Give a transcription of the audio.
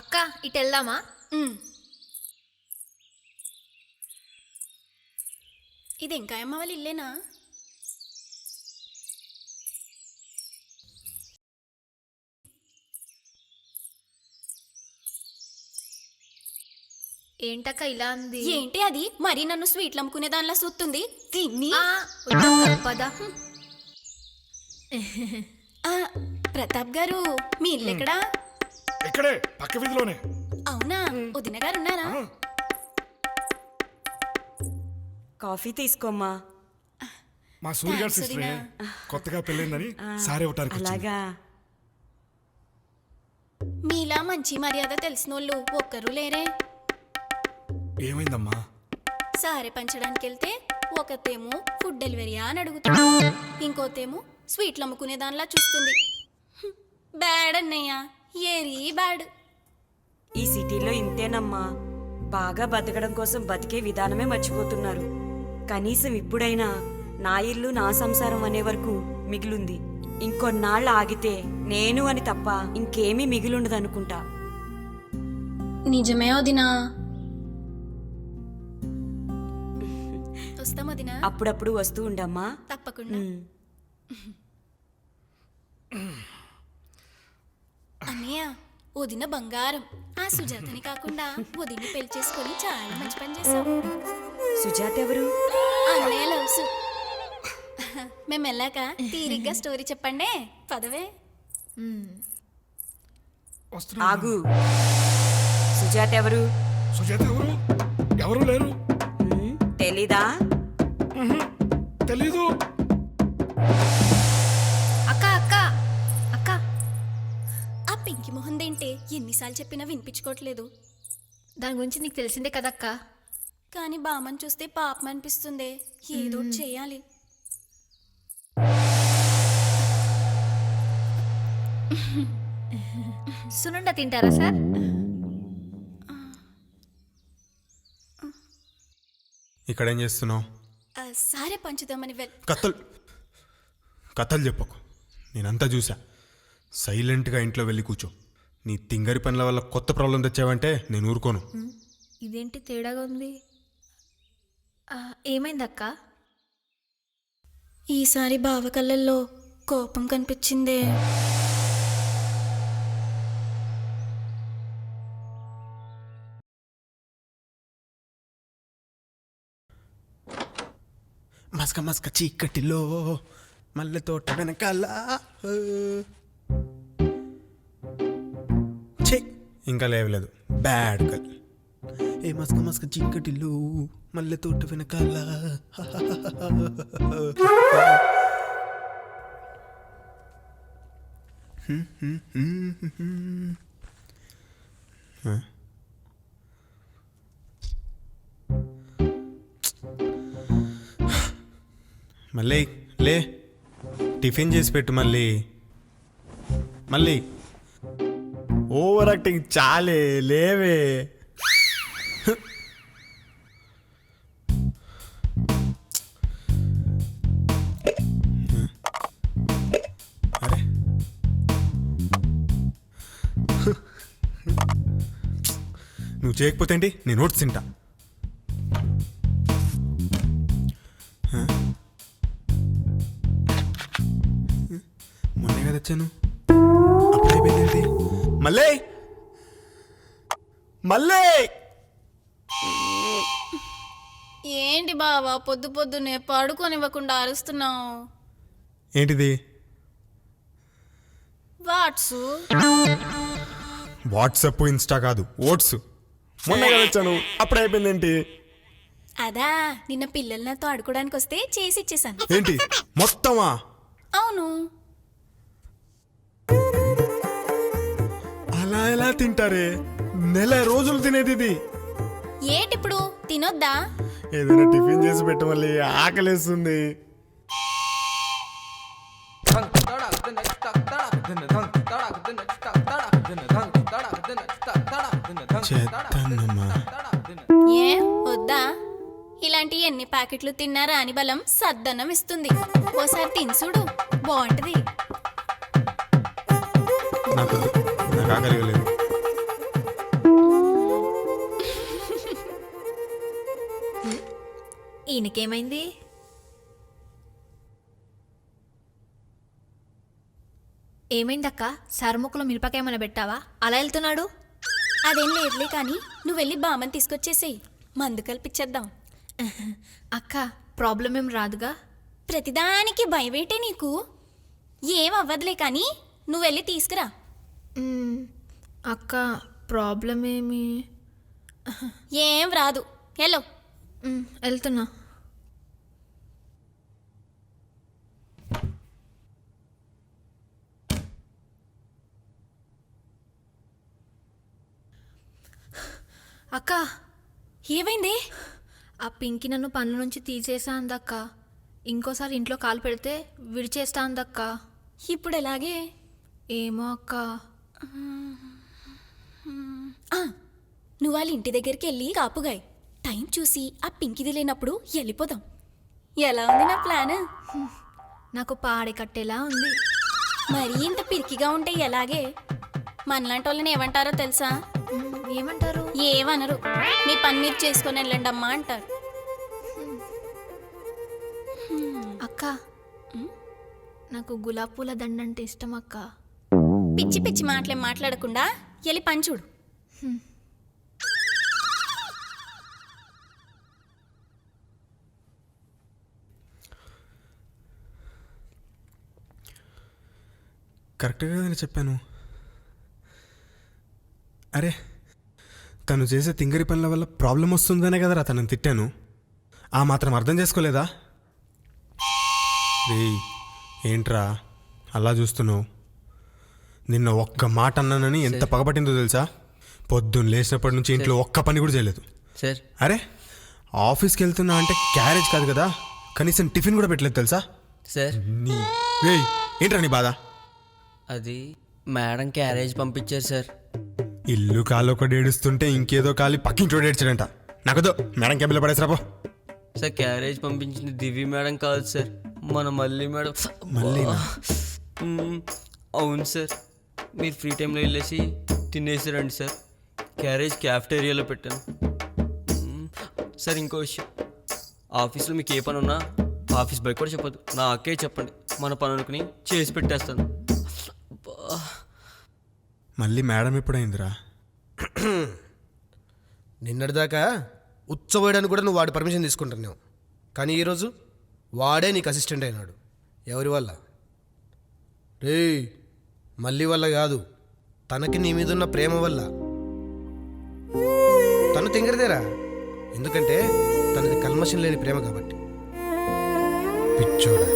అక్క ఇటు వెళ్దామా? ఇది ఇంకా అమ్మ వాళ్ళ ఇల్లేనా? ఏంటక్క ఇలా ఉంది? ఏంటి అది మరి నన్ను స్వీట్లు అమ్ముకునే దానిలా చూస్తుంది. తిని పద. ప్రతాప్ గారు మీ ఇల్లు ఎక్కడా? ఇక్కడే పక్క వీధిలోనే. అవునా, వదిన గారు ఉన్నారా? కాఫీ తీసుకోమ్మా. మా సూర్య గారి సిస్టరే, కొత్తగా పెళ్ళైందని సారే ఇవ్వటానికి అలాగా. మీలా మంచి మర్యాద తెలిసిన వాళ్ళు ఒక్కరు లేరే. ఏమైందమ్మా? సారే పంచడానికి వెళ్తే ఒకతేమో ఫుడ్ డెలివరీయా అని అడుగుతుంది, ఇంకోతేమో స్వీట్లు అమ్ముకునే దానిలా చూస్తుంది. బ్యాడ్ అన్నయ్య, ఏరీ బ్యాడ్. ఈ సిటీలో ఇంతేనమ్మా. బాగా బతకడం కోసం బతికే విధానమే మర్చిపోతున్నారు. కనీసం ఇప్పుడైనా నా ఇల్లు నా సంసారం అనే వరకు మిగిలుంది. ఇంకొన్నాళ్ళు ఆగితే నేను అని తప్ప ఇంకేమీ మిగిలుండదనుకుంటా. నిజమే వదినా. వస్తాం వదినా. అప్పుడప్పుడు వస్తూ ఉండమ్మా. తప్పకుండా. అన్నయ్య, వదిన బంగారం. ఆ సుజాతని కాకుండా వదిని పెళ్లి చేసుకొని చాలా మంచి పని చేశావు. సుజాత ఎవరు? అన్నయ్య లవ్సు. మేము వెళ్ళాక తీరిగ్గా స్టోరీ చెప్పండి. పదవే. ఆగు. సుజాత ఎవరు? సుజాత ఎవరు? ఎవరు లేరు. తెలీదా? తెలీదు. అక్క అక్క అక్క, ఆ పింకి మొహం దేంటే ఎన్నిసార్లు చెప్పినా వినిపించుకోవట్లేదు. దాని గురించి నీకు తెలిసిందే కదక్క. కానీ బామ్మని చూస్తే పాపం అనిపిస్తుంది. ఏదో చేయాలి. సునండ తింటారా సార్? ఇక్కడేం చేస్తున్నావు? సారే పంచుదామని కథలు చెప్పకు. నేనంతా చూసా. సైలెంట్గా ఇంట్లో వెళ్ళి కూర్చో. నీ తింగరి పనుల వల్ల కొత్త ప్రాబ్లం తెచ్చావంటే నేను ఊరుకోను. ఇదేంటి తేడాగా ఉంది? ఏమైందక్క? ఈసారి బావ కళ్ళల్లో కోపం కనిపించిందే. మస్క మస్క చీకటిలో మల్లె తోట వెనకాల. ఛీ, ఇంకా లేవలేదు. Bad girl. ఏ మస్క మస్క చీకటిలో మల్లె తోట వెనకాల. మళ్ళీ లే, టిఫిన్ చేసి పెట్టు. మళ్ళీ ఓవర్ యాక్టింగ్ చాలే, లేవే. అరే నువ్వు చేయకపోతే ఏంటి, నేను నోట్స్ తింటా. మొన్నే కదా వచ్చాను, అప్పుడు అయిపోయింది. మళ్ళీ ఏంటి బావా పొద్దు పొద్దునే పడుకోనివ్వకుండా అరుస్తున్నావు? ఏంటిది? వాట్సాప్ ఇన్స్టా కాదు, ఓట్స్. మొన్న కదా వచ్చాను, అప్పుడు అయిపోయింది. ఏంటి? అదా, నిన్న పిల్లలు నాతో ఆడుకోవడానికి వస్తే చేసి ఇచ్చేసాను. ఏంటి మొత్తమా? అవును. అలా ఎలా తింటారే? నెల రోజులు తినేది ఇది. ఏంటిప్పుడు తినొద్దా? ఏదైనా టిఫిన్ చేసి పెట్టు, మళ్ళీ ఆకలేస్తుంది. ఏ వద్దా? ఇలాంటి ఎన్ని ప్యాకెట్లు తిన్నారా అని బలం సద్దన్నం ఇస్తుంది. ఓసారి తినసుడు, బాగుంటది. నాకు ఆకలి లేదు. ఈయనకేమైంది? ఏమైందక్క? సరముక్కులో మిరపకేమైనా పెట్టావా? అలా వెళ్తున్నాడు. అదేం లేదులే కానీ నువ్వు వెళ్ళి బామ్మని తీసుకొచ్చేసేయి, మందు కల్పించేద్దాం. అక్క ప్రాబ్లం ఏం రాదుగా? ప్రతిదానికి భయమేటే నీకు? ఏం అవ్వదులే కానీ నువ్వు వెళ్ళి తీసుకురా. మ్మ్. అక్క ప్రాబ్లం ఏమి? ఏం రాదు, హలో. వెళ్తున్నా. అక్క ఏమైంది? ఆ పింకి నన్ను పనుల నుంచి తీసేసా అందక్క. ఇంకోసారి ఇంట్లో కాలు పెడితే విడిచేస్తా అందక్క. ఇప్పుడు ఎలాగే? ఏమో అక్క. నువ్వు వాళ్ళ ఇంటి దగ్గరికి వెళ్ళి కాపుగాయి టైం చూసి ఆ పింకిది లేనప్పుడు వెళ్ళిపోదాం. ఎలా ఉంది నా ప్లాన్? నాకు పాడి కట్టేలా ఉంది. మరీ ఇంత పిరికిగా ఉంటే ఎలాగే? మనలాంటి వాళ్ళని ఏమంటారో తెలుసా? ఏమంటారు? ఏమనరు, మీ పని మీరు చేసుకొని వెళ్ళండి అమ్మా అంటారు. అక్క నాకు గులాబ్ పూల దండ అంటే ఇష్టం అక్క. పిచ్చి పిచ్చి మాటలేం మాట్లాడకుండా వెళ్ళి పని చూడు. కరెక్ట్గా నేను చెప్పాను. అరే తను చేసే తింగరి పనుల వల్ల ప్రాబ్లం వస్తుందనే కదరా తనని తిట్టాను. ఆ మాత్రం అర్థం చేసుకోలేదా? రే ఏంట్రా అలా చూస్తున్నావు? నిన్న ఒక్క మాట అన్నానని ఎంత పగపట్టిందో తెలుసా? పొద్దున్న లేచినప్పటి నుంచి ఇంట్లో ఒక్క పని కూడా చేయలేదు. సార్ అరే ఆఫీస్కి వెళ్తున్నా అంటే క్యారేజ్ కాదు కదా, కనీసం టిఫిన్ కూడా పెట్టలేదు తెలుసా? సార్ నీ రే ఏంట్రా నీ బాధ? అది మేడం క్యారేజ్ పంపించారు సార్. ఇల్లు కాలు ఒకటి ఏడుస్తుంటే ఇంకేదో కాలి పక్కింటోడు ఏడ్చాడంట. నాకదో మేడం క్యాబిన్లో పడేసరాపో. సార్ క్యారేజ్ పంపించింది దివ్య మేడం కాదు సార్, మన మళ్ళీ మేడం. మళ్ళీనా? అవును సార్, మీరు ఫ్రీ టైంలో వెళ్ళేసి తినేసారండి సార్. క్యారేజ్ క్యాఫ్టేరియాలో పెట్టాను. సార్ ఇంకో విషయం, ఆఫీస్లో మీకు ఏ పని ఉన్నా ఆఫీస్ బయట కూడా చెప్పదు, నాకే చెప్పండి, మన పని అనుకుని చేసి పెట్టేస్తాను. మళ్ళీ మేడం ఎప్పుడైందిరా? నిన్నటిదాకా ఉచ్చబోయడానికి కూడా నువ్వు వాడి పర్మిషన్ తీసుకుంటున్నావు, కానీ ఈరోజు వాడే నీకు అసిస్టెంట్ అయినాడు. ఎవరి వల్ల? రే మళ్ళీ వల్ల కాదు, తనకి నీ మీద ఉన్న ప్రేమ వల్ల. తను తింగరదేరా, ఎందుకంటే తనది కల్మషం లేని ప్రేమ కాబట్టి. పిచ్చోడా.